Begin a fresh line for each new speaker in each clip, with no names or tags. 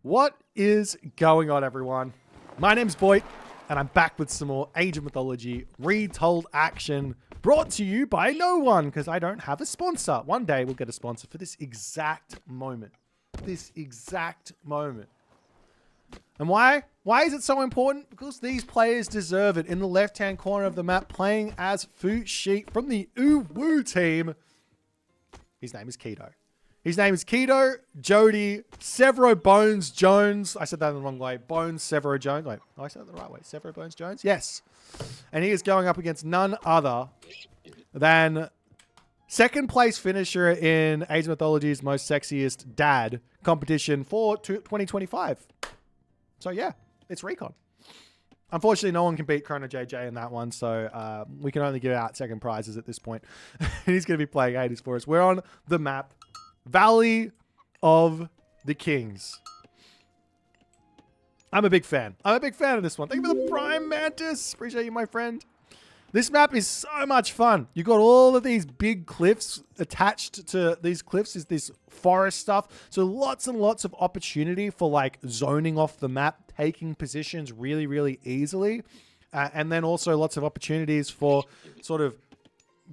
What is going on, everyone? My name's Boit, and I'm back with some more Age of Mythology retold action brought to you by no one, because I don't have a sponsor. One day we'll get a sponsor for this exact moment. And why? Why is it so important? Because these players deserve it. In the left-hand corner of the map, playing as Fushi from the Uwu team. His name is Keto, Jody, Severo Bones Jones. I said that in the wrong way. Bones Severo Jones. Wait, I said that the right way. Severo Bones Jones? Yes. And he is going up against none other than second place finisher in Age of Mythology's most sexiest dad competition for 2025. So yeah, it's Recon. Unfortunately, no one can beat Chrono JJ in that one, so we can only give out second prizes at this point. He's going to be playing Hades for us. We're on the map Valley of the Kings. I'm a big fan. I'm a big fan of this one. Thank you for the Prime Mantis. Appreciate you, my friend. This map is so much fun. You got all of these big cliffs. Attached to these cliffs is this forest stuff. So lots and lots of opportunity for like zoning off the map, taking positions really, really easily. And then also lots of opportunities for sort of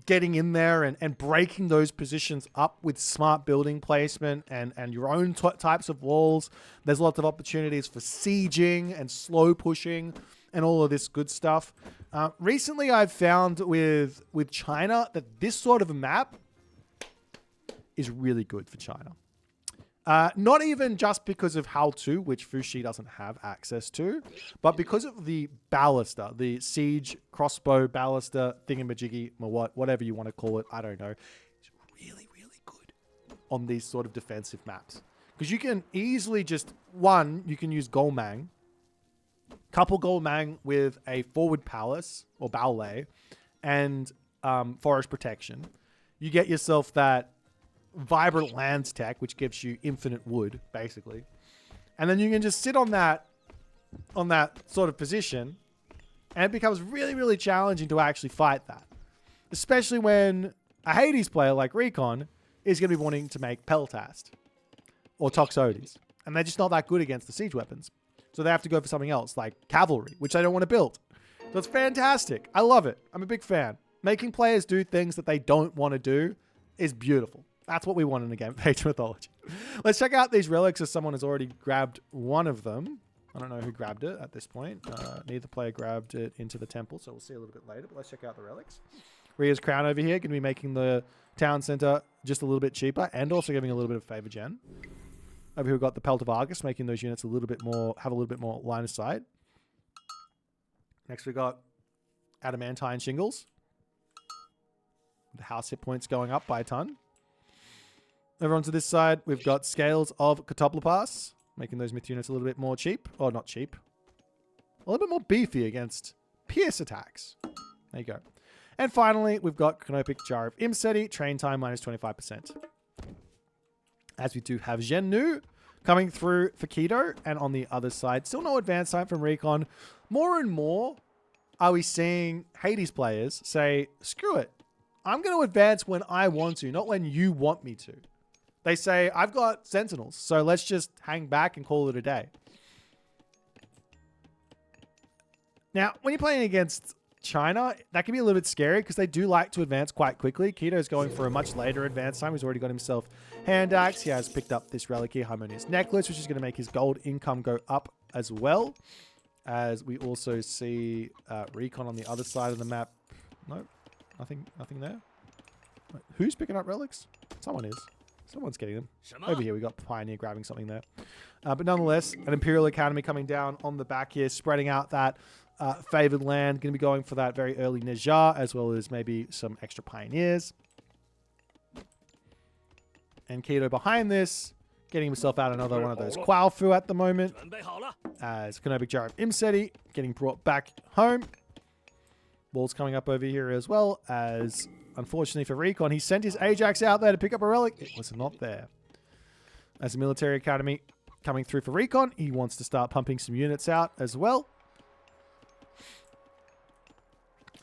getting in there and breaking those positions up with smart building placement and your own types of walls. There's lots of opportunities for sieging and slow pushing and all of this good stuff. Recently, I've found with China that this sort of a map is really good for China. Not even just because of how to, which Fushi doesn't have access to, but because of the ballista, the siege crossbow ballista thingamajiggy, whatever you want to call it, I don't know. It's really, really good on these sort of defensive maps. Because you can easily just, you can use Golmang, couple Golmang with a forward palace or ballet and forest protection. You get yourself that vibrant lands tech, which gives you infinite wood, basically. And then you can just sit on that sort of position, and it becomes really, really challenging to actually fight that. Especially when a Hades player like Recon is going to be wanting to make Peltast or Toxotes. And they're just not that good against the siege weapons. So they have to go for something else, like cavalry, which they don't want to build. So it's fantastic. I love it. I'm a big fan. Making players do things that they don't want to do is beautiful. That's what we want in a game of Age of Mythology. Let's check out these relics as someone has already grabbed one of them. I don't know who grabbed it at this point. Neither player grabbed it into the temple, so we'll see a little bit later. But let's check out the relics. Rhea's crown over here, going to be making the town center just a little bit cheaper and also giving a little bit of favor gen. Over here we've got the Pelt of Argus, making those units have a little bit more line of sight. Next we got adamantine shingles. The house hit points going up by a ton. Over onto this side, we've got Scales of Catoplopas, making those myth units a little bit more cheap. Or not cheap. A little bit more beefy against pierce attacks. There you go. And finally, we've got Canopic Jar of Imseti, train time minus 25%. As we do have Zhennu coming through for Keto, and on the other side, still no advance time from Recon. More and more are we seeing Hades players say, screw it. I'm going to advance when I want to, not when you want me to. They say, I've got Sentinels, so let's just hang back and call it a day. Now, when you're playing against China, that can be a little bit scary because they do like to advance quite quickly. Keto's going for a much later advance time. He's already got himself hand axe. He has picked up this relic here, Harmonious Necklace, which is going to make his gold income go up as well. As we also see Recon on the other side of the map. Nope, nothing there. Wait, who's picking up relics? Someone is. Someone's getting them. Over here, we got Pioneer grabbing something there. But nonetheless, an Imperial Academy coming down on the back here, spreading out that favored land. Going to be going for that very early Nejar, as well as maybe some extra Pioneers. And Keto behind this, getting himself out another one of those Qualfu at the moment. As Canopic Jar of Imseti getting brought back home. Walls coming up over here as well, as unfortunately for Recon, he sent his Ajax out there to pick up a relic. It was not there. As a military academy coming through for Recon, he wants to start pumping some units out as well.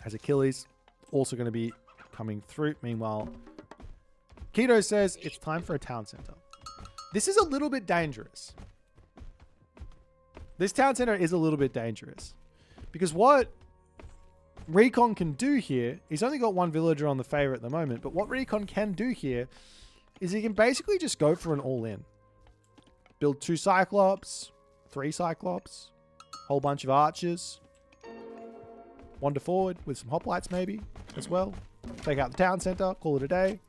As Achilles also going to be coming through. Meanwhile, Keto says it's time for a town center. This is a little bit dangerous. This town center is a little bit dangerous. Because what Recon can do here, he's only got one villager on the favor at the moment, but what Recon can do here is he can basically just go for an all-in. Build 2 Cyclops, 3 Cyclops, whole bunch of archers, wander forward with some hoplites maybe as well. Take out the town center, call it a day.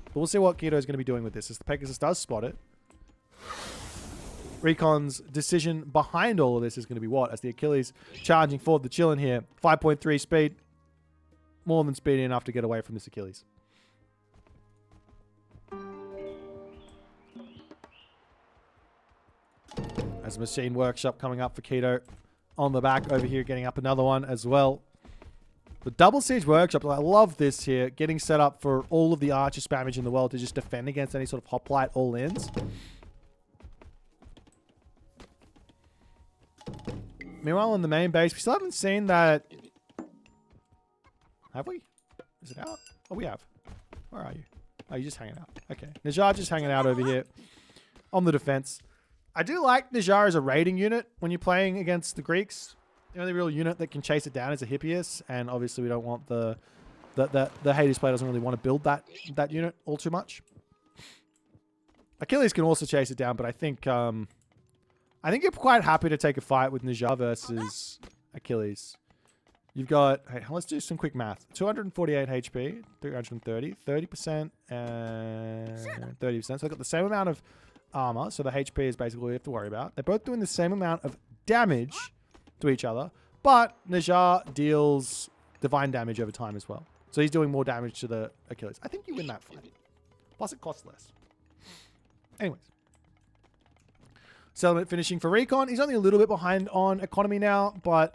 But we'll see what Keto is going to be doing with this as the Pegasus does spot it. Recon's decision behind all of this is going to be what? As the Achilles charging forward, the chillin' here. 5.3 speed. More than speedy enough to get away from this Achilles. As Machine Workshop coming up for Keto. On the back over here, getting up another one as well. The Double Siege Workshop, I love this here. Getting set up for all of the archer spammage in the world to just defend against any sort of hoplite all-ins. Meanwhile, in the main base, we still haven't seen that. Have we? Is it out? Oh, we have. Where are you? Oh, you're just hanging out. Okay. Najjar just hanging out over here on the defense. I do like Najjar as a raiding unit when you're playing against the Greeks. The only real unit that can chase it down is a Hippias, and obviously we don't want the Hades player doesn't really want to build that unit all too much. Achilles can also chase it down, but I think you're quite happy to take a fight with Najjar versus Achilles. You've got, hey, let's do some quick math. 248 HP, 330, 30%, and 30%. So they've got the same amount of armor, so the HP is basically what you have to worry about. They're both doing the same amount of damage to each other, but Najjar deals divine damage over time as well. So he's doing more damage to the Achilles. I think you win that fight. Plus it costs less. Anyways. Settlement finishing for Recon. He's only a little bit behind on economy now, but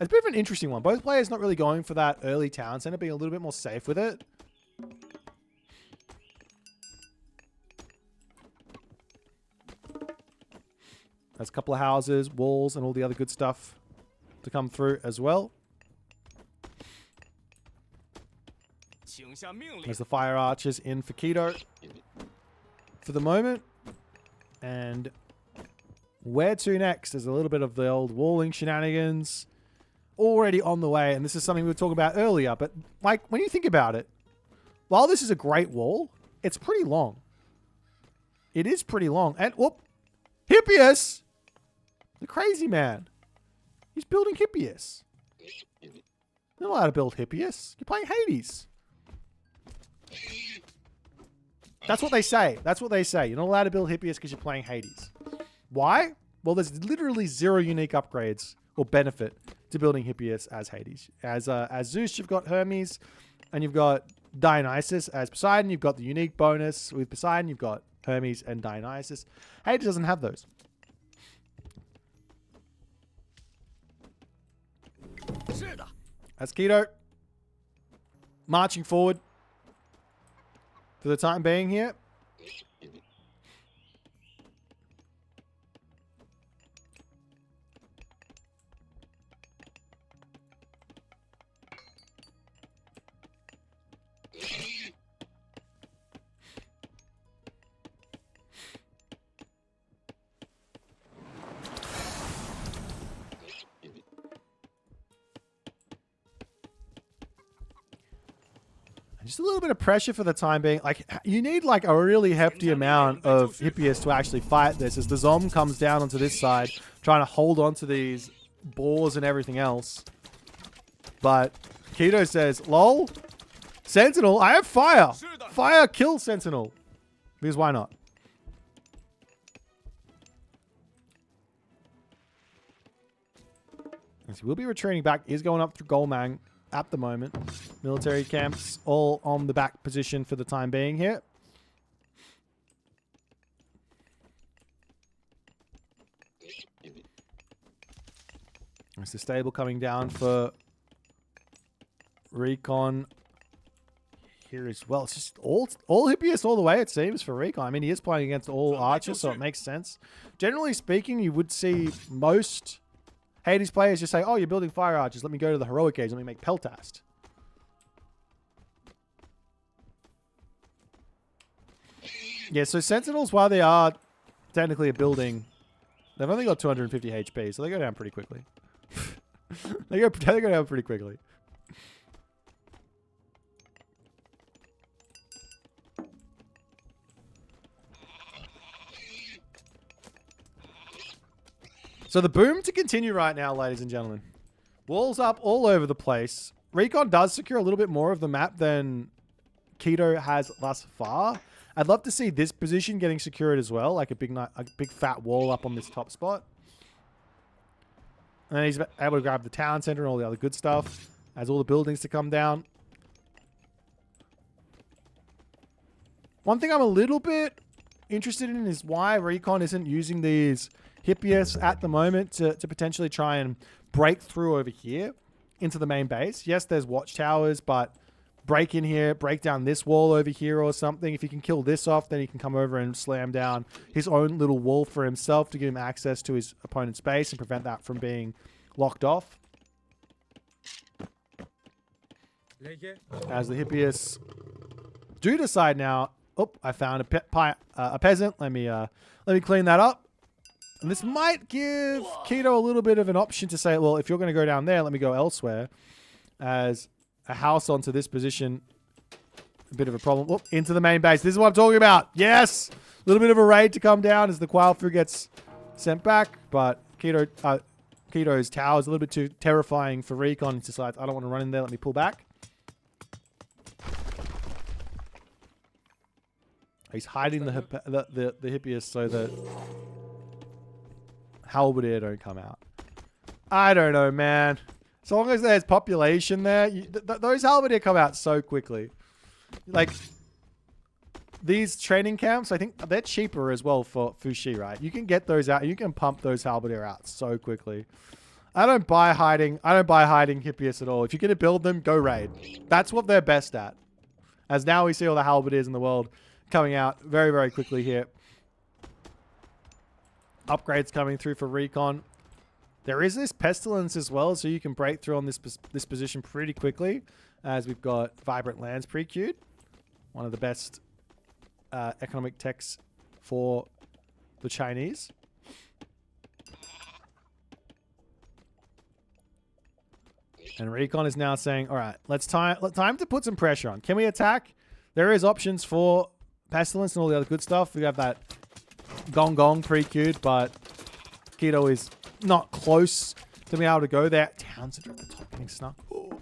it's a bit of an interesting one. Both players not really going for that early town center, being a little bit more safe with it. There's a couple of houses, walls, and all the other good stuff to come through as well. There's the fire archers in for Keto for the moment. And where to next? There's a little bit of the old walling shenanigans already on the way. And this is something we were talking about earlier. But like when you think about it, while this is a great wall, it's pretty long. It is pretty long. And whoop, Hippias! The crazy man. He's building Hippias. You're not allowed to build Hippias. You're playing Hades. That's what they say. That's what they say. You're not allowed to build Hippias because you're playing Hades. Why? Well, there's literally 0 unique upgrades or benefit to building Hippias as Hades. As Zeus, you've got Hermes, and you've got Dionysus. As Poseidon, you've got the unique bonus. With Poseidon, you've got Hermes and Dionysus. Hades doesn't have those. That's Keto marching forward for the time being here. Just a little bit of pressure for the time being. Like, you need like a really hefty amount of Hippias to actually fight this as the Zom comes down onto this side, trying to hold on to these boars and everything else. But Keto says, lol, Sentinel, I have fire. Fire kills Sentinel. Because why not? So we'll be retreating back. He's going up through Golmang at the moment. Military camps all on the back position for the time being here. There's the stable coming down for Recon here as well. It's just all Hippias all the way, it seems, for Recon. I mean, he is playing against all archers, so it makes sense. Generally speaking, you would see most Hades players just say, oh, you're building fire archers. Let me go to the heroic age. Let me make Peltast. Yeah, so Sentinels, while they are technically a building They've only got 250 HP, so they go down pretty quickly. they go down pretty quickly. So the boom to continue right now, ladies and gentlemen. Walls up all over the place. Recon does secure a little bit more of the map than Keto has thus far. I'd love to see this position getting secured as well, like a big fat wall up on this top spot. And then he's able to grab the town center and all the other good stuff as all the buildings to come down. One thing I'm a little bit interested in is why Recon isn't using these Hippias at the moment to potentially try and break through over here into the main base. Yes, there's watchtowers, but break in here, break down this wall over here or something. If he can kill this off, then he can come over and slam down his own little wall for himself to give him access to his opponent's base and prevent that from being locked off. As the Hippias do decide now, oh, I found a peasant. Let me clean that up. And this might give Keto a little bit of an option to say, well, if you're going to go down there, let me go elsewhere. As a house onto this position, a bit of a problem. Whoop, into the main base. This is what I'm talking about. Yes! A little bit of a raid to come down as the Quailfu gets sent back. But Keto's tower is a little bit too terrifying for Recon. He decides, I don't want to run in there. Let me pull back. He's hiding the Hippias so that Halberdier don't come out. I don't know, man. As long as there's population there, those Halberdier come out so quickly. Like, these training camps, I think they're cheaper as well for Fushi, right? You can get those out. You can pump those Halberdier out so quickly. I don't buy hiding Hippias at all. If you're going to build them, go raid. That's what they're best at. As now we see all the Halberdiers in the world coming out very, very quickly here. Upgrades coming through for Recon. There is this Pestilence as well, so you can break through on this position pretty quickly, as we've got Vibrant Lands pre-queued. One of the best economic techs for the Chinese. And Recon is now saying, all right, time to put some pressure on. Can we attack? There is options for Pestilence and all the other good stuff. We have that Gong pre-queued, but Keto is not close to being able to go there. Town center at the top getting snuck. Ooh.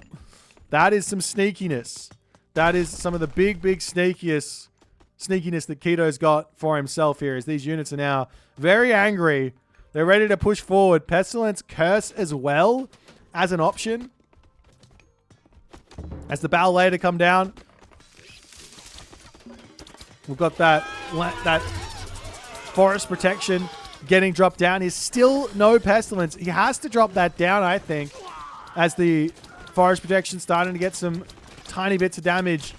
That is some sneakiness. That is some of the big sneakiness that Keto's got for himself here, as these units are now very angry. They're ready to push forward. Pestilence Curse as well as an option. As the ballet to come down. We've got that forest protection getting dropped down. Is still no Pestilence. He has to drop that down, I think, as the forest protection starting to get some tiny bits of damage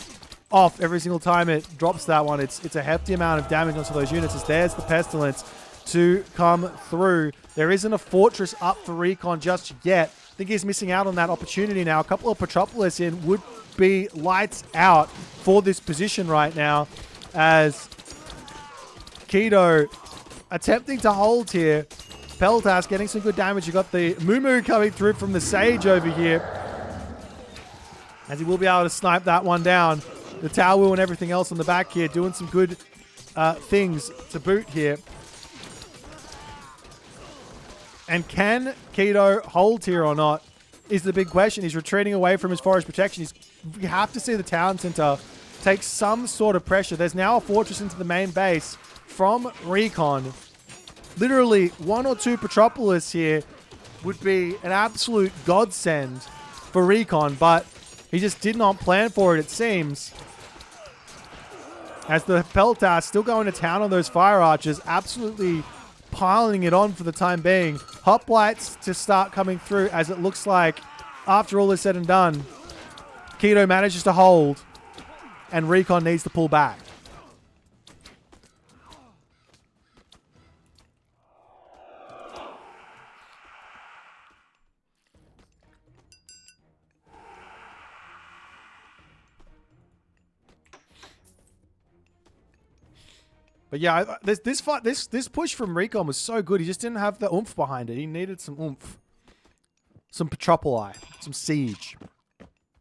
off every single time it drops that one. It's a hefty amount of damage onto those units, as there's the Pestilence to come through. There isn't a fortress up for Recon just yet. I think he's missing out on that opportunity now. A couple of Petropolis in would be lights out for this position right now, as Keto attempting to hold here. Peltas getting some good damage. You got the Moo coming through from the Sage over here, as he will be able to snipe that one down. The Tower Wheel and everything else on the back here doing some good things to boot here. And can Keto hold here or not is the big question. He's retreating away from his forest protection. You have to see the town center take some sort of pressure. There's now a fortress into the main base from Recon. Literally 1 or 2 Petropolis here would be an absolute godsend for Recon, but he just did not plan for it seems. As the Peltas still going to town on those fire archers, absolutely piling it on for the time being. Hoplites to start coming through, as it looks like after all is said and done, Keto manages to hold and Recon needs to pull back. But yeah, this push from Recon was so good. He just didn't have the oomph behind it. He needed some oomph. Some Petropoli. Some siege.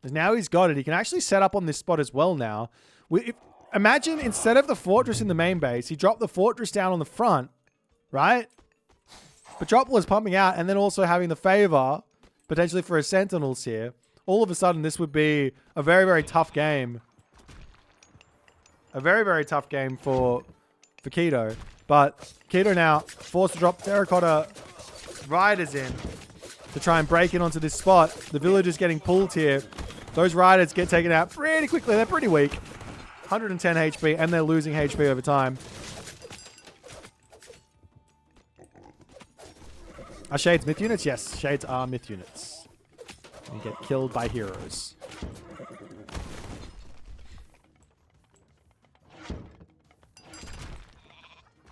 And now he's got it. He can actually set up on this spot as well now. Imagine instead of the fortress in the main base, he dropped the fortress down on the front, right? Petropolis pumping out and then also having the favor, potentially for his sentinels here. All of a sudden, this would be a very, very tough game. A very, very tough game for Keto. But Keto now forced to drop Terracotta Riders in to try and break in onto this spot. The villagers getting pulled here. Those Riders get taken out pretty quickly. They're pretty weak. 110 HP, and they're losing HP over time. Are Shades myth units? Yes, Shades are myth units. And get killed by heroes.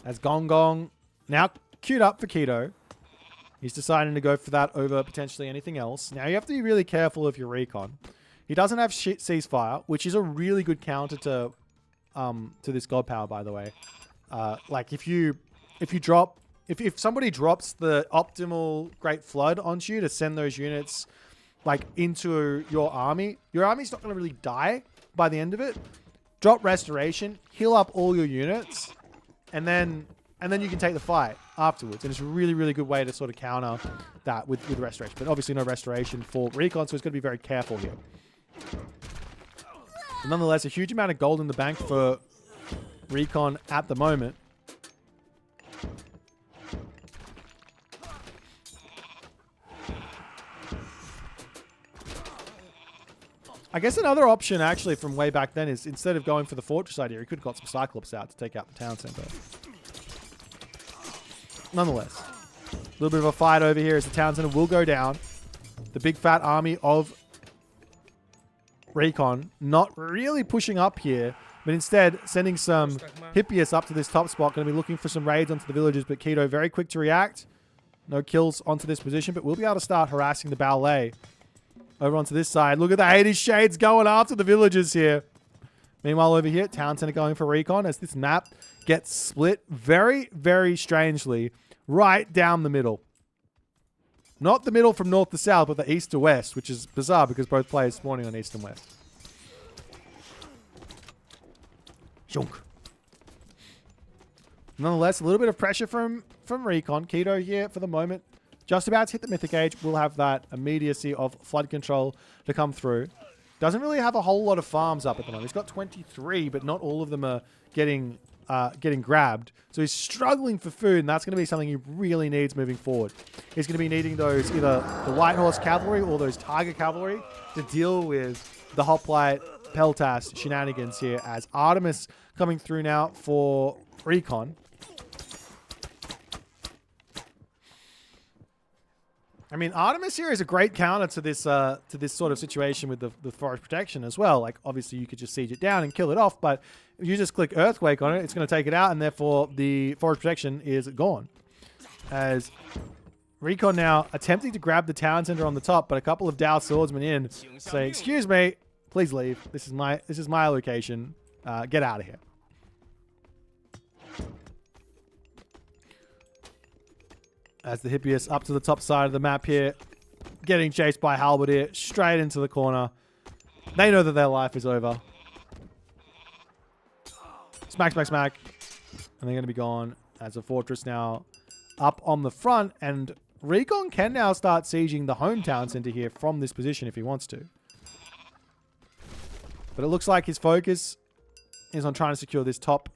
As Gong Gong now queued up for Keto. He's deciding to go for that over potentially anything else. Now you have to be really careful if you're Recon. He doesn't have ceasefire, which is a really good counter to this god power, by the way. Like if somebody drops the optimal Great Flood onto you to send those units like into your army's not going to really die by the end of it. Drop Restoration, heal up all your units, and then you can take the fight afterwards. And it's a really, really good way to sort of counter that with Restoration. But obviously no Restoration for Recon, so it's got to be very careful here. But nonetheless, a huge amount of gold in the bank for Recon at the moment. I guess another option actually from way back then is instead of going for the fortress idea, he could have got some Cyclops out to take out the town center. Nonetheless, a little bit of a fight over here as the town center will go down. The big fat army of Recon not really pushing up here, but instead sending some Hippias up to this top spot. Going to be looking for some raids onto the villagers, but Keto very quick to react. No kills onto this position, but we'll be able to start harassing the ballet. Over onto this side. Look at the Hades Shades going after the villagers here. Meanwhile, over here, Town Center going for Recon as this map gets split very, very strangely right down the middle. Not the middle from north to south, but the east to west, which is bizarre because both players spawning on east and west. Shunk. Nonetheless, a little bit of pressure from Recon. Keto here for the moment. Just about to hit the Mythic Age. We'll have that immediacy of flood control to come through. Doesn't really have a whole lot of farms up at the moment. He's got 23, but not all of them are getting grabbed. So he's struggling for food, and that's going to be something he really needs moving forward. He's going to be needing those, either the White Horse Cavalry or those Tiger Cavalry to deal with the Hoplite Peltas shenanigans here as Artemis coming through now for Recon. I mean, Artemis here is a great counter to this sort of situation with the forest protection as well. Like, obviously, you could just siege it down and kill it off, but if you just click Earthquake on it, it's going to take it out, and therefore the forest protection is gone. As Recon now attempting to grab the town center on the top, but a couple of Dao swordsmen in say, "Excuse me, please leave. This is my location. Get out of here." As the Hippias up to the top side of the map here, getting chased by Halberdier straight into the corner. They know that their life is over. Smack, smack, smack. And they're going to be gone as a fortress now up on the front. And Recon can now start sieging the hometown center here from this position if he wants to. But it looks like his focus is on trying to secure this top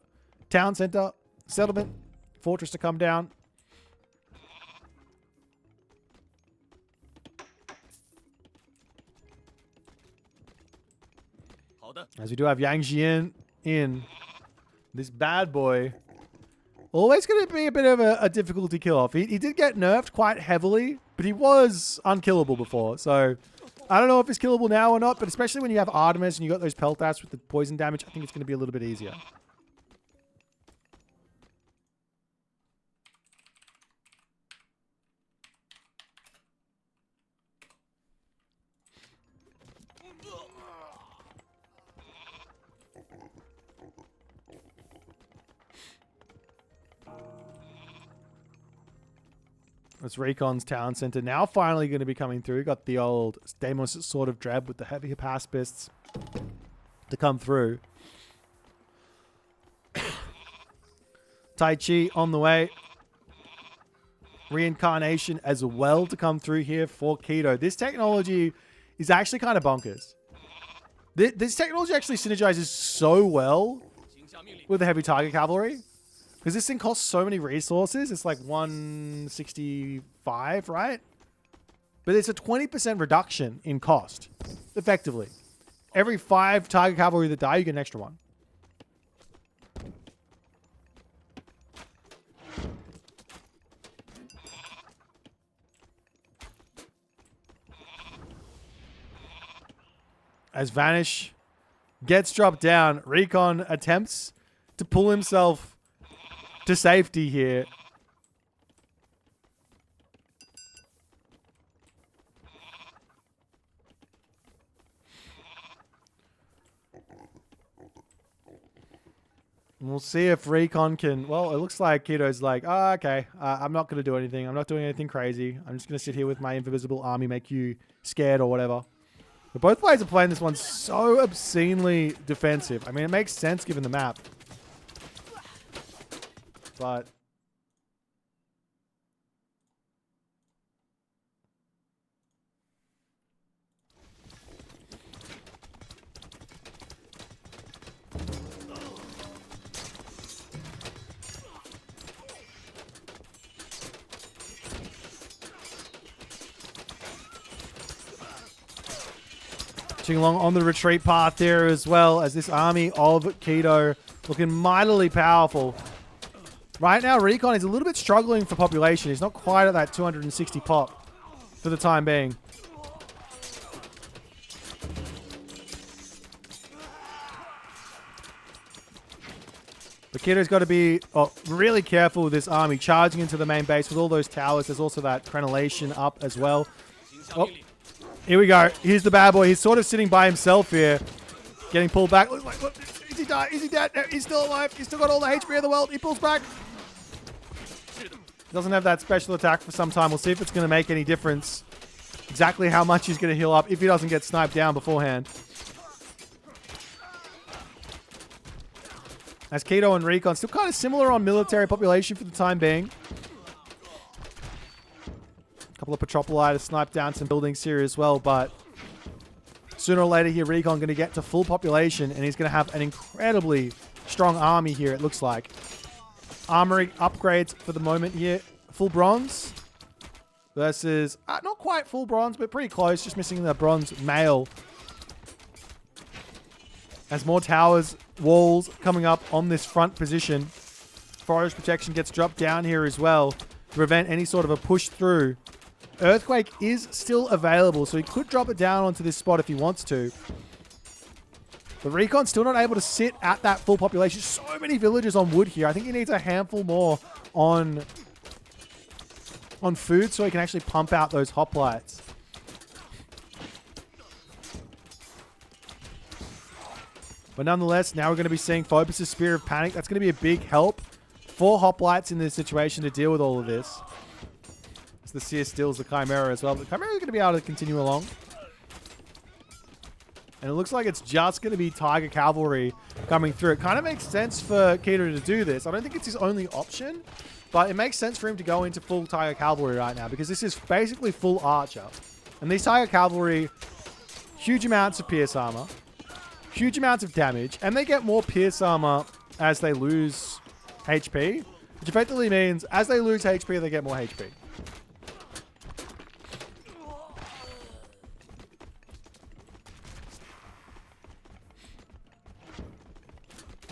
town center, settlement, fortress to come down. As we do have Yang Jian in. This bad boy. Always going to be a bit of a difficulty kill off. He did get nerfed quite heavily, but he was unkillable before. So I don't know if he's killable now or not, but especially when you have Artemis and you got those Peltas with the poison damage, I think it's going to be a little bit easier. It's Recon's town center now finally going to be coming through. Got the old Deimos sort of Dreb with the heavy Hypaspists to come through. Tai Chi on the way. Reincarnation as well to come through here for Keto. This technology is actually kind of bonkers. This technology actually synergizes so well with the heavy Tiger Cavalry. Because this thing costs so many resources. It's like 165, right? But it's a 20% reduction in cost, effectively. Every 5 Tiger Cavalry that die, you get an extra one. As Vanish gets dropped down, Recon attempts to pull himself to safety here. We'll see if Recon can... Well, it looks like Keto's like, oh, okay, I'm not going to do anything. I'm not doing anything crazy. I'm just going to sit here with my invisible army, make you scared or whatever. But both players are playing this one so obscenely defensive. I mean, it makes sense given the map. But... along on the retreat path there as well as this army of Keto looking mightily powerful. Right now, Recon is a little bit struggling for population. He's not quite at that 260 pop for the time being. But Keto's got to be really careful with this army charging into the main base with all those towers. There's also that crenellation up as well. Oh. Here we go. Here's the bad boy. He's sort of sitting by himself here. Getting pulled back. Look, is he dead? Is he dead? No, he's still alive. He's still got all the HP in the world. He pulls back. Doesn't have that special attack for some time. We'll see if it's going to make any difference. Exactly how much he's going to heal up if he doesn't get sniped down beforehand. As Keto and Recon still kind of similar on military population for the time being. Couple of Petropoli to snipe down some buildings here as well, but sooner or later here, Recon going to get to full population, and he's going to have an incredibly strong army here, it looks like. Armory upgrades for the moment here. Full bronze versus, not quite full bronze, but pretty close, just missing the bronze mail. As more towers, walls coming up on this front position. Forest protection gets dropped down here as well to prevent any sort of a push through. Earthquake is still available, so he could drop it down onto this spot if he wants to. But Recon's still not able to sit at that full population. So many villagers on wood here. I think he needs a handful more on food so he can actually pump out those hoplites. But nonetheless, now we're going to be seeing Phobos' Spear of Panic. That's going to be a big help for hoplites in this situation to deal with all of this. The Seer steals the Chimera as well. The Chimera is going to be able to continue along. And it looks like it's just going to be Tiger Cavalry coming through. It kind of makes sense for Keto to do this. I don't think it's his only option, but it makes sense for him to go into full Tiger Cavalry right now because this is basically full Archer. And these Tiger Cavalry, huge amounts of Pierce Armor, huge amounts of damage, and they get more Pierce Armor as they lose HP, which effectively means as they lose HP, they get more HP.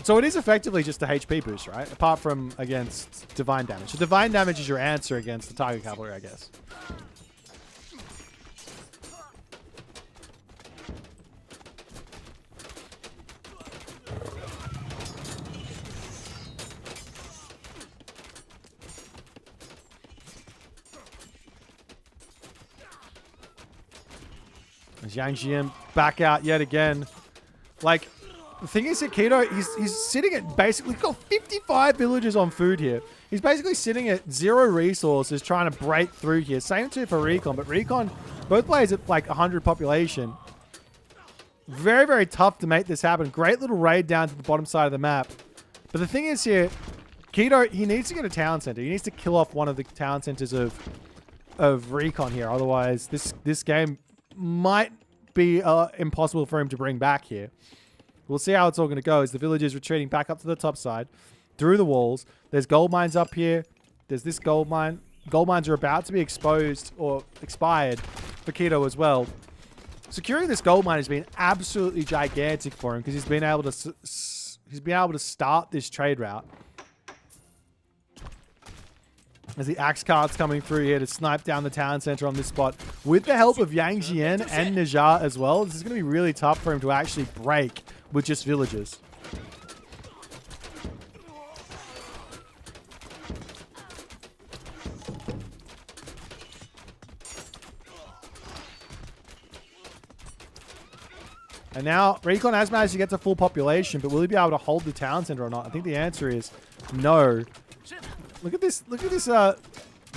So it is effectively just a HP boost, right? Apart from against divine damage. So divine damage is your answer against the Tiger Cavalry, I guess. As Yang Jian back out yet again. Like... The thing is that Keto, he's sitting at basically, he's got 55 villagers on food here. He's basically sitting at 0 resources trying to break through here. Same too for Recon, but Recon, both players at like 100 population. Very, very tough to make this happen. Great little raid down to the bottom side of the map. But the thing is here, Keto, he needs to get a town center. He needs to kill off one of the town centers of Recon here. Otherwise, this game might be impossible for him to bring back here. We'll see how it's all going to go as the villagers retreating back up to the top side through the walls. There's gold mines up here. There's this gold mine. Gold mines are about to be exposed or expired for Keto as well. Securing this gold mine has been absolutely gigantic for him because he's been able to start this trade route. As the axe cart's coming through here to snipe down the town center on this spot. With the help of Yang Jian and Najjar as well, this is going to be really tough for him to actually break with just villagers. And now, Recon has managed to get to full population, but will he be able to hold the town center or not? I think the answer is no. Look at this,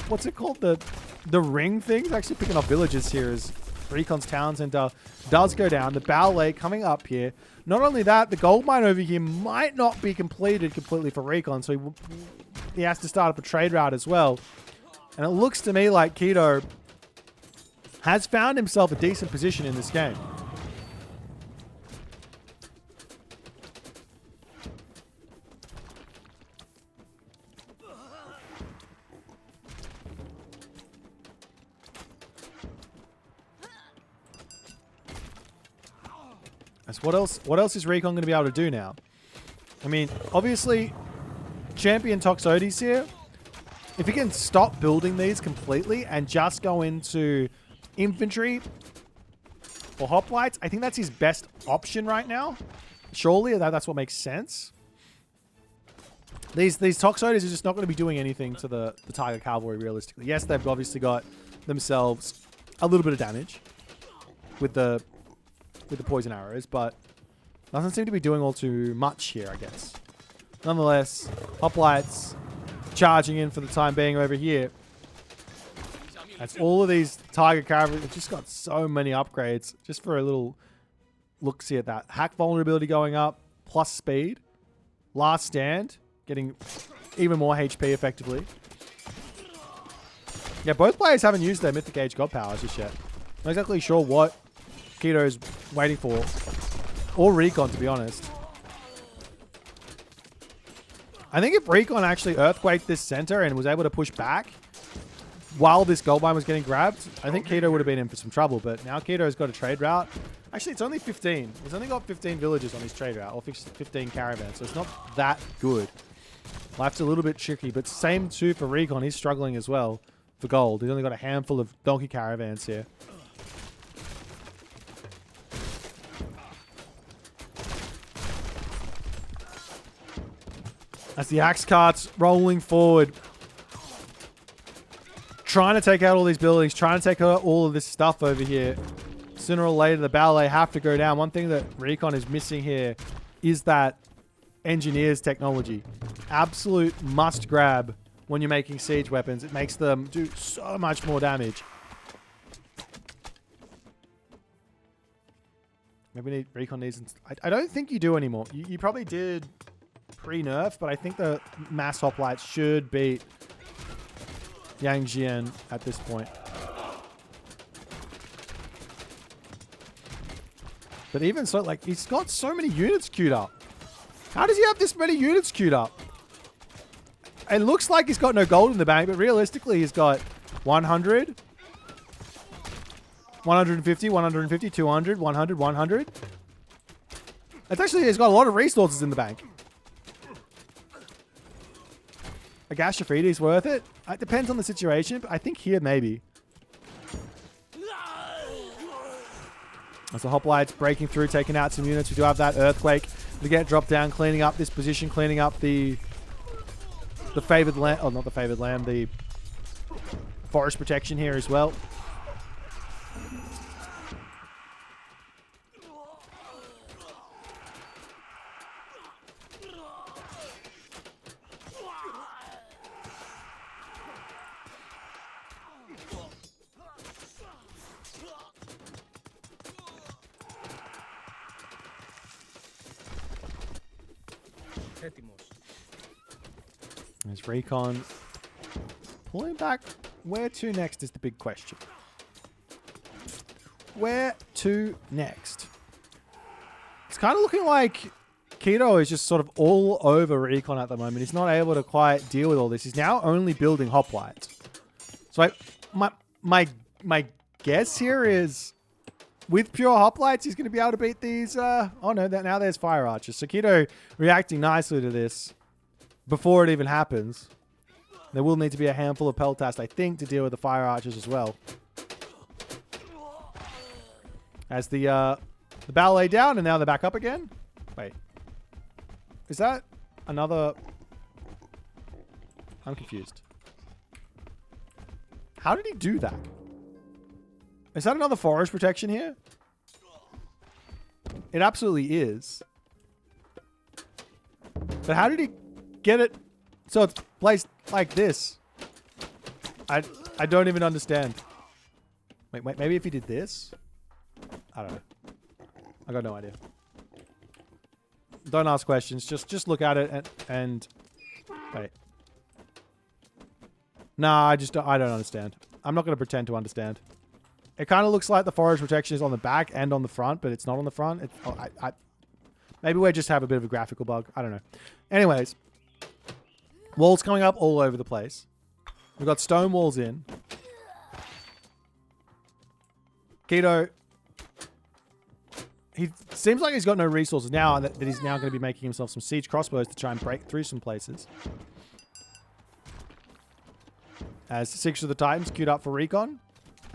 what's it called? The ring thing? It's actually picking up villages here as Recon's town center does go down. The ballet coming up here. Not only that, the gold mine over here might not be completed completely for Recon, so he has to start up a trade route as well. And it looks to me like Keto has found himself a decent position in this game. What else is Recon going to be able to do now? I mean, obviously, Champion Toxotes here. If he can stop building these completely and just go into infantry or hoplites, I think that's his best option right now. Surely, that's what makes sense. These Toxotes are just not going to be doing anything to the Tiger Cavalry, realistically. Yes, they've obviously got themselves a little bit of damage with the poison arrows, but doesn't seem to be doing all too much here, I guess. Nonetheless, hoplites charging in for the time being over here. That's all of these Tiger Cavalry. They've just got so many upgrades. Just for a little look-see at that. Hack vulnerability going up, plus speed. Last stand, getting even more HP effectively. Yeah, both players haven't used their Mythic Age God powers just yet. Not exactly sure what Keto is waiting for. Or Recon, to be honest. I think if Recon actually earthquaked this center and was able to push back while this gold mine was getting grabbed, I think Keto would have been in for some trouble. But now Keto's got a trade route. Actually, it's only 15. He's only got 15 villages on his trade route, or 15 caravans, so it's not that good. Life's a little bit tricky, but same too for Recon. He's struggling as well for gold. He's only got a handful of donkey caravans here. As the axe cart's rolling forward. Trying to take out all these buildings. Trying to take out all of this stuff over here. Sooner or later, the ballet have to go down. One thing that Recon is missing here is that engineer's technology. Absolute must grab when you're making siege weapons. It makes them do so much more damage. Maybe Recon needs... I don't think you do anymore. You probably did... pre-nerf, but I think the mass hoplites should beat Yang Jian at this point. But even so, like, he's got so many units queued up. How does he have this many units queued up? It looks like he's got no gold in the bank, but realistically he's got 100, 150, 150, 200, 100, 100. It's actually, he's got a lot of resources in the bank. A Gashafridi is worth it. It depends on the situation, but I think here maybe. As the hoplites breaking through, taking out some units. We do have that earthquake to get dropped down, cleaning up this position, cleaning up the favored land. Oh, not the favored land. The forest protection here as well. There's Recon. Pulling back. Where to next is the big question. Where to next? It's kind of looking like Keto is just sort of all over Recon at the moment. He's not able to quite deal with all this. He's now only building hoplites. So my guess here is with pure hoplites, he's going to be able to beat these. Oh no, now there's fire archers. So Keto reacting nicely to this before it even happens. There will need to be a handful of peltasts, I think, to deal with the fire archers as well. As the battle laid down, and now they're back up again. Wait. Is that another... I'm confused. How did he do that? Is that another forest protection here? It absolutely is. But how did he get it so it's placed like this? I don't even understand. Wait, maybe if he did this? I don't know. I got no idea. Don't ask questions. Just look at it and wait. Nah, I don't understand. I'm not going to pretend to understand. It kind of looks like the forest protection is on the back and on the front, but it's not on the front. Maybe we just have a bit of a graphical bug. I don't know. Anyways, walls coming up all over the place. We've got stone walls in. Keto, he seems like he's got no resources now, and that he's now going to be making himself some siege crossbows to try and break through some places. As Six of the Titans queued up for recon.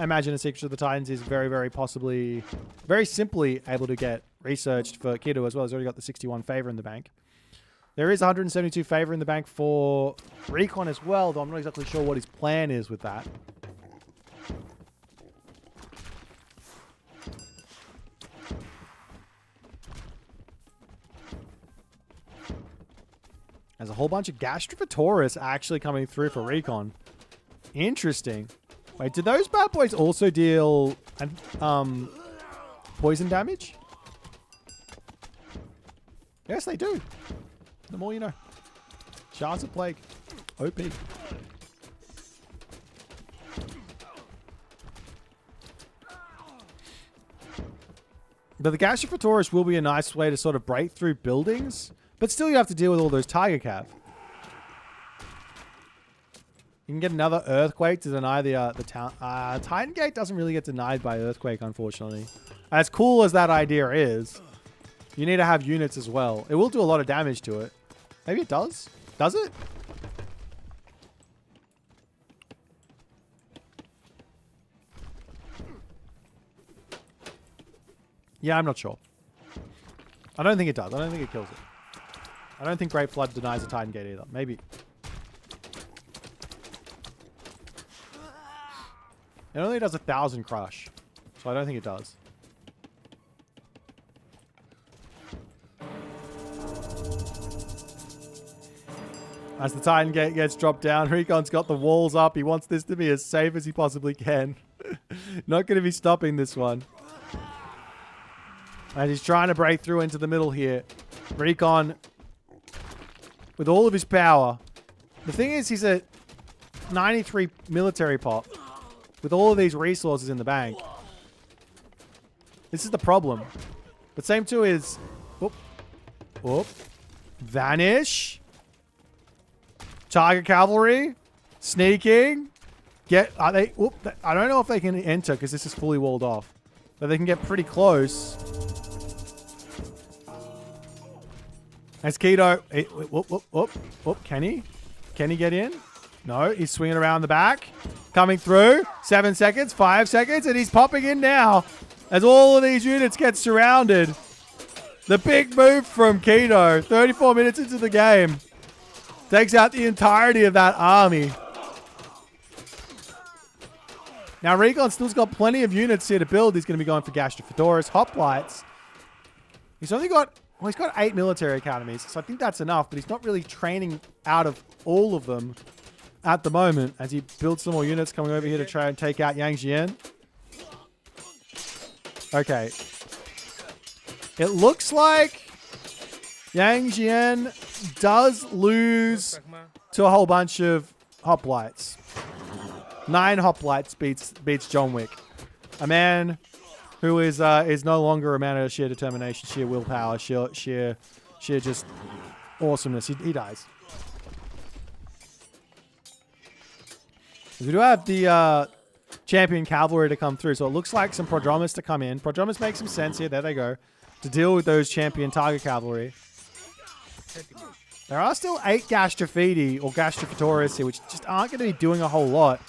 I imagine a Six of the Titans is very possibly, very simply able to get researched for Keto as well. He's already got the 61 favor in the bank. There is 172 favor in the bank for recon as well, though I'm not exactly sure what his plan is with that. There's a whole bunch of Gastrophosaurus actually coming through for recon. Interesting. Wait, did those bad boys also deal poison damage? Yes, they do. The more you know. Shards of Plague. OP. But the Gastrophosaurus will be a nice way to sort of break through buildings. But still you have to deal with all those Tiger Cav. You can get another Earthquake to deny the town. Titan Gate doesn't really get denied by Earthquake, unfortunately. As cool as that idea is, you need to have units as well. It will do a lot of damage to it. Maybe it does? Does it? Yeah, I'm not sure. I don't think it does. I don't think it kills it. I don't think Great Flood denies a Titan Gate either. Maybe. It only does 1,000 crush. So I don't think it does. As the Titan Gate gets dropped down, Recon's got the walls up. He wants this to be as safe as he possibly can. Not going to be stopping this one. And he's trying to break through into the middle here. Recon, with all of his power. The thing is, he's a 93 military pop. With all of these resources in the bank. This is the problem. But same too is... Whoop. Whoop. Vanish. Tiger Cavalry. Sneaking. Are they... Whoop. I don't know if they can enter because this is fully walled off. But they can get pretty close. As Keto... Whoop, whoop, whoop. Whoop. Can he? Can he get in? No, he's swinging around the back. Coming through. 7 seconds, 5 seconds, and he's popping in now. As all of these units get surrounded. The big move from Keto. 34 minutes into the game. Takes out the entirety of that army. Now, Recon still's got plenty of units here to build. He's going to be going for Gastrophosaurus, Hoplites. He's only got... Well, he's got 8 military academies, so I think that's enough, but he's not really training out of all of them at the moment as he builds some more units coming over here to try and take out Yang Jian. Okay. It looks like Yang Jian does lose to a whole bunch of hoplites. 9 hoplites beats John Wick. A man who is no longer a man of sheer determination, sheer willpower, sheer just awesomeness. He dies. We do have the champion cavalry to come through, so it looks like some prodromus to come in. Prodromus makes some sense here. There they go. To deal with those champion Tiger cavalry. There are still 8 Gastrofidi or Gastrofitoris here, which just aren't going to be doing a whole lot.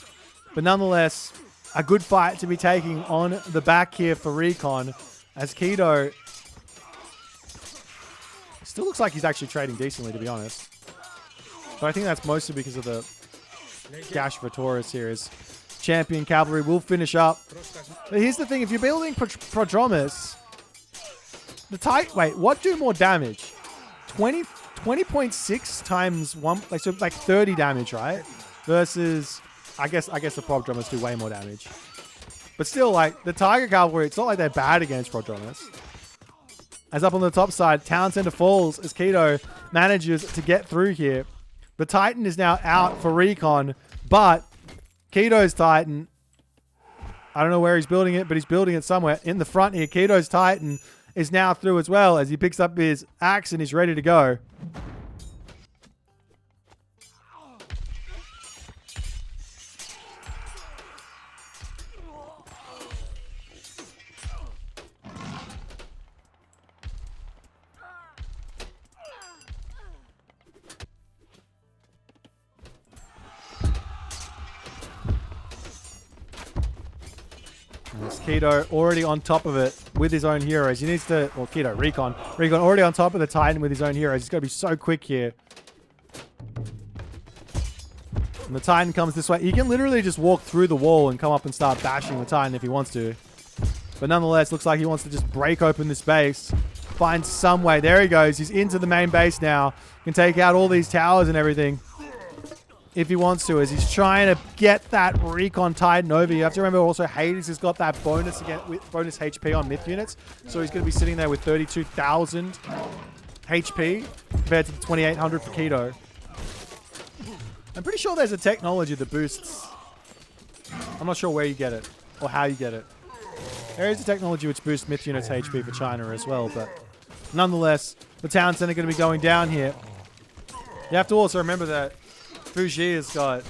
But nonetheless, a good fight to be taking on the back here for Recon, as Keto still looks like he's actually trading decently, to be honest. But I think that's mostly because of the Gastrofitoris here. Is champion cavalry will finish up. But here's the thing: if you're building Prodromus, wait, what do more damage? 20.6 times 1, like 30 damage, right? Versus, I guess the Prodromus do way more damage. But still, like, the Tiger Cavalry, it's not like they're bad against Prodromus. As up on the top side, Town Center falls as Keto manages to get through here. The Titan is now out for Recon, but Keto's Titan, I don't know where he's building it, but he's building it somewhere. In the front here, Keto's Titan is now through as well as he picks up his axe and he's ready to go. Keto already on top of it with his own heroes. He needs to, well, Recon already on top of the Titan with his own heroes. He's got to be so quick here. And the Titan comes this way. He can literally just walk through the wall and come up and start bashing the Titan if he wants to. But nonetheless, looks like he wants to just break open this base. Find some way. There he goes. He's into the main base now. Can take out all these towers and everything if he wants to, as he's trying to get that Recon Titan over. You have to remember also Hades has got that bonus again with bonus HP on myth units. So he's going to be sitting there with 32,000 HP compared to the 2,800 for Keto. I'm pretty sure there's a technology that boosts. I'm not sure where you get it or how you get it. There is a technology which boosts myth units HP for China as well, but nonetheless, the Town Center going to be going down here. You have to also remember that Fuji has got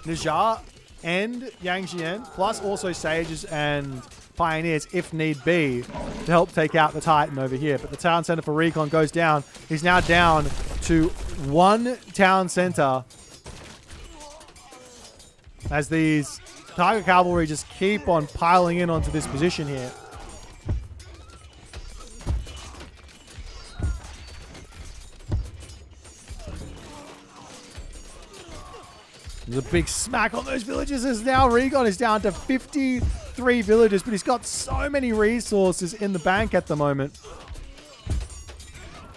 Nijar and Yang Jian, plus also Sages and Pioneers, if need be, to help take out the Titan over here. But the Town Center for Recon goes down. He's now down to 1 Town Center as these Tiger Cavalry just keep on piling in onto this position here. There's a big smack on those villages as now Recon is down to 53 villagers, but he's got so many resources in the bank at the moment.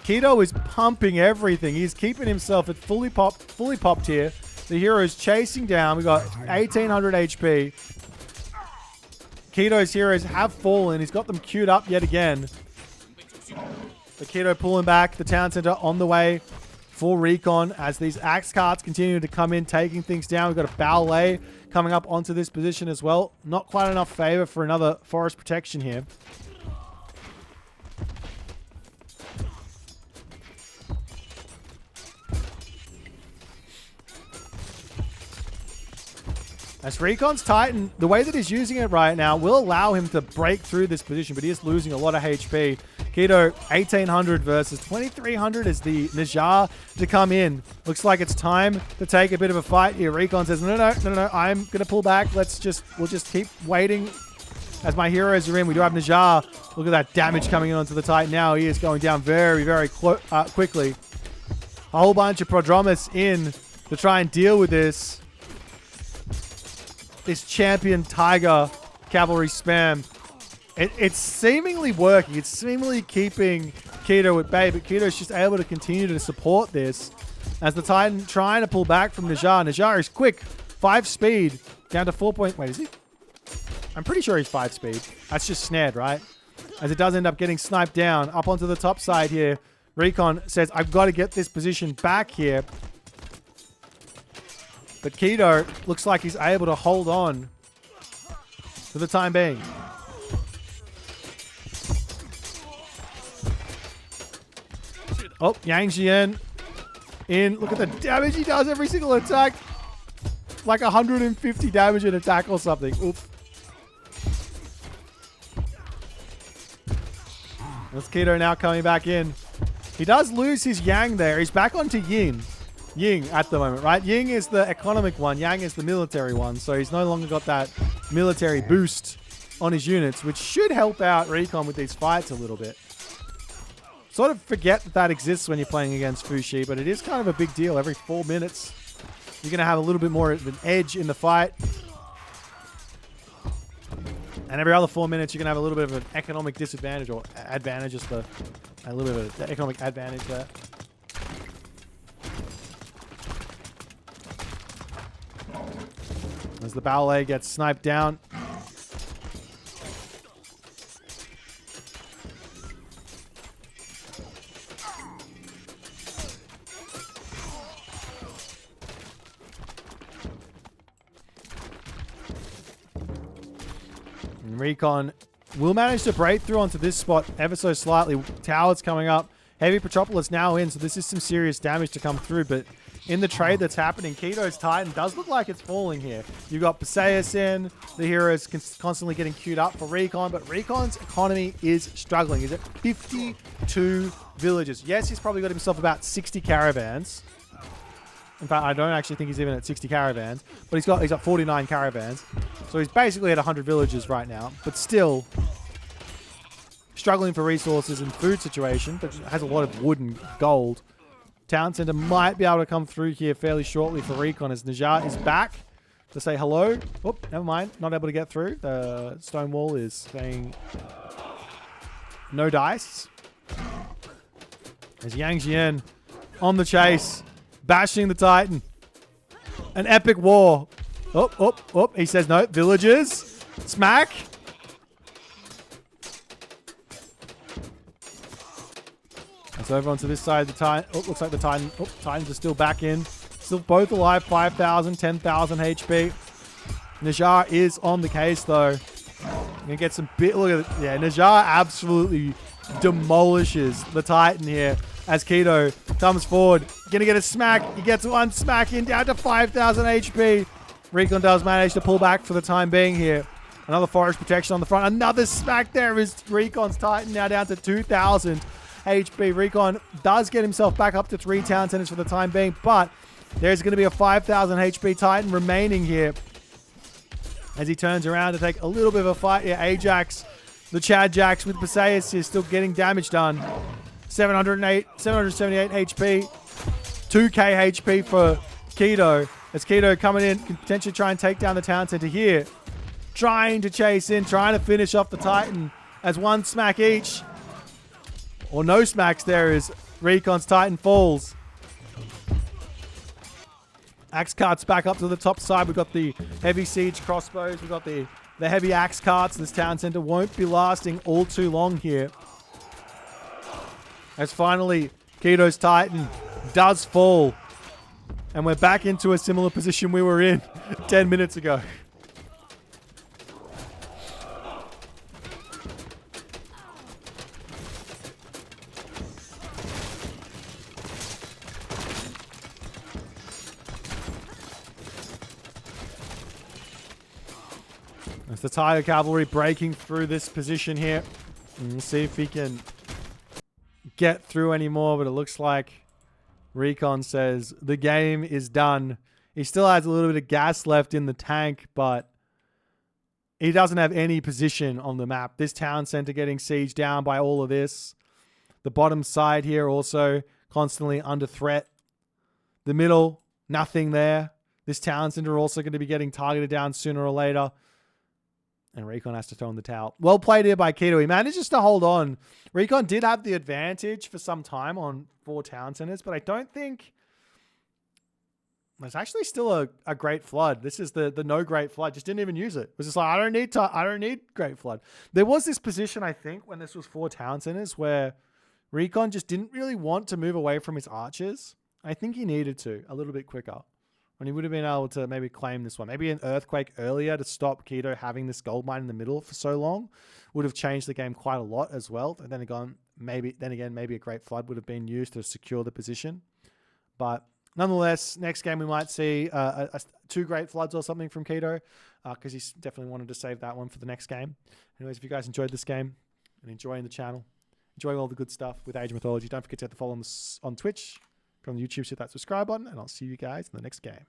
Keto is pumping everything. He's keeping himself at fully popped here. The hero is chasing down. We got 1,800 HP. Keto's heroes have fallen. He's got them queued up yet again. The Keto pulling back. The Town Center on the way for Recon as these axe carts continue to come in, taking things down. We've got a ballet coming up onto this position as well. Not quite enough favor for another forest protection here. As Recon's Titan, the way that he's using it right now will allow him to break through this position, but he is losing a lot of HP. Keto, 1,800 versus 2,300 is the Nijar to come in. Looks like it's time to take a bit of a fight here. Recon says, no, I'm going to pull back. We'll just keep waiting as my heroes are in. We do have Nijar. Look at that damage coming in onto the Titan now. He is going down very, very quickly. A whole bunch of Prodromus in to try and deal with this champion Tiger Cavalry spam. It's seemingly working. It's seemingly keeping Keto at bay, but Keto's just able to continue to support this as the Titan trying to pull back from Nijar. Nijar is quick. 5 speed. Down to 4 point. Wait, is he? I'm pretty sure he's 5 speed. That's just snared, right? As it does end up getting sniped down. Up onto the top side here. Recon says, I've got to get this position back here. But Keto looks like he's able to hold on for the time being. Oh, Yang Jian in. Look at the damage he does every single attack. Like 150 damage an attack or something. Oof. That's Keto now coming back in. He does lose his Yang there. He's back onto Ying at the moment, right? Ying is the economic one. Yang is the military one. So he's no longer got that military boost on his units, which should help out Recon with these fights a little bit. Sort of forget that that exists when you're playing against Fushi, but it is kind of a big deal. Every 4 minutes, you're going to have a little bit more of an edge in the fight. And every other 4 minutes, you're going to have a little bit of an economic disadvantage or advantage, just a little bit of an economic advantage there. As the ballet gets sniped down. And Recon will manage to break through onto this spot ever so slightly. Towers coming up. Heavy Petropolis now in, so this is some serious damage to come through, but in the trade that's happening, Keto's Titan does look like it's falling here. You've got Perseus in. The hero is constantly getting queued up for Recon, but Recon's economy is struggling. He's at 52 villages. Yes, he's probably got himself about 60 caravans. In fact, I don't actually think he's even at 60 caravans, but he's got 49 caravans. So he's basically at 100 villages right now, but still struggling for resources and food situation, but has a lot of wood and gold. Town Center might be able to come through here fairly shortly for Recon as Najjar is back to say hello. Oh, never mind. Not able to get through. The stone wall is saying no dice. As Yang Jian on the chase, bashing the Titan. An epic war. Oh, oh, oh. He says no. Villagers. Smack. It's over onto this side of the Titan. Oh, looks like the Titan. Oh, Titans are still back in. Still both alive. 5,000, 10,000 HP. Najjar is on the case, though. Gonna get some bit. Look at it. Yeah, Najjar absolutely demolishes the Titan here as Keto comes forward. Gonna get a smack. He gets one smack in down to 5,000 HP. Recon does manage to pull back for the time being here. Another forest protection on the front. Another smack there is Recon's Titan now down to 2,000 HP. Recon does get himself back up to 3 town centers for the time being, but there's going to be a 5,000 HP Titan remaining here as he turns around to take a little bit of a fight here. Ajax, the Chad Jacks with Perseus is still getting damage done. 778 HP, 2k HP for Keto. As Keto coming in, can potentially try and take down the town center here. Trying to chase in, trying to finish off the Titan as one smack each. Or no smacks there as Recon's Titan falls. Axe carts back up to the top side. We've got the heavy siege crossbows. We've got the heavy axe carts. This town center won't be lasting all too long here. As finally, Keto's Titan does fall. And we're back into a similar position we were in 10 minutes ago. As the Tiger Cavalry breaking through this position here. And we'll see if he can get through anymore, but it looks like Recon says the game is done. He still has a little bit of gas left in the tank, but he doesn't have any position on the map. This town center getting sieged down by all of this. The bottom side here also constantly under threat. The middle, nothing there. This town center also going to be getting targeted down sooner or later. And Recon has to throw in the towel. Well played here by Keto. He manages to hold on. Recon did have the advantage for some time on 4 town centers, but I don't think there's actually still a Great Flood. This is the no Great Flood. Just didn't even use it. It was just like, I don't need Great Flood. There was this position, I think, when this was 4 town centers where Recon just didn't really want to move away from his archers. I think he needed to a little bit quicker. And he would have been able to maybe claim this one. Maybe an earthquake earlier to stop Keto having this gold mine in the middle for so long would have changed the game quite a lot as well. And then again, maybe a great flood would have been used to secure the position. But nonetheless, next game we might see 2 great floods or something from Keto because he's definitely wanted to save that one for the next game. Anyways, if you guys enjoyed this game and enjoying the channel, enjoying all the good stuff with Age of Mythology, don't forget to hit the follow on Twitch, from the YouTube, hit that subscribe button, and I'll see you guys in the next game.